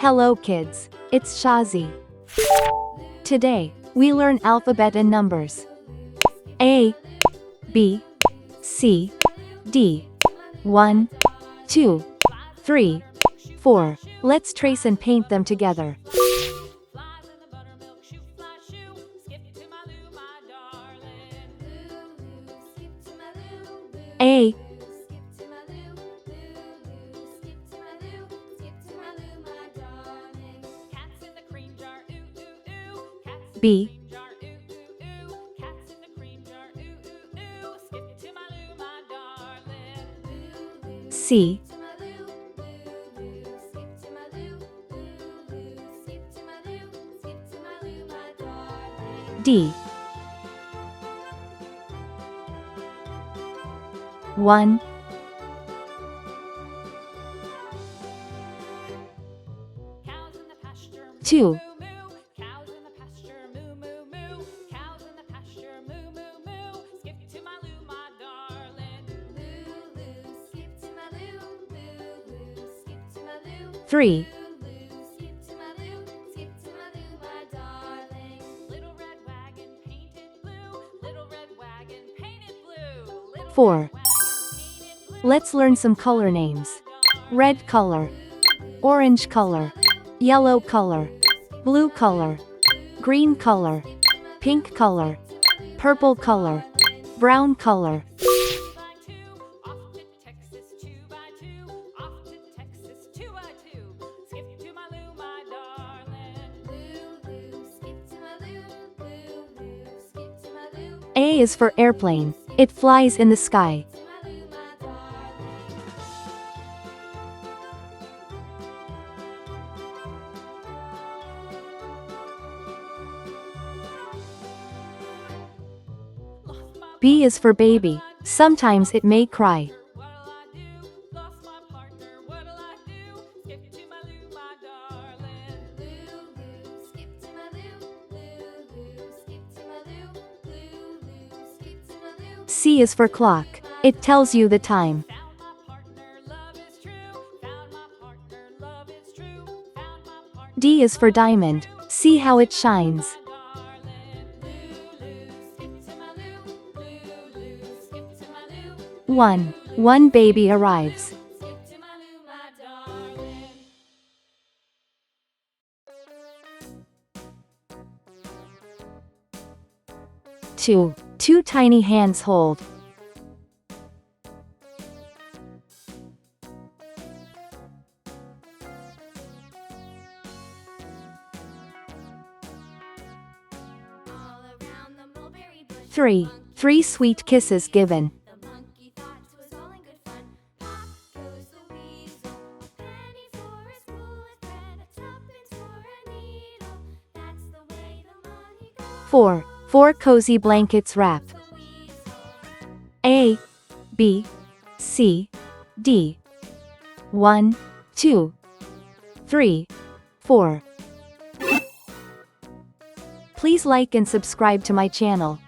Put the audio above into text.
Hello kids, it's Shazi. Today, we learn alphabet and numbers. A, B, C, D. 1, 2, 3, 4. Let's trace and paint them together. A, B, C, D. 1, 2, 3, 4. Let's learn some color names. Red color, orange color, yellow color, blue color, green color, pink color, purple color, brown color. A is for airplane. It flies in the sky. B is for baby. Sometimes it may cry. C is for clock. It tells you the time. D is for diamond. See how it shines. One baby arrives. 2 tiny hands hold. 3 sweet kisses given. 4 cozy blankets wrapped. A, B, C, D. 1, 2, 3, 4. Please like and subscribe to my channel.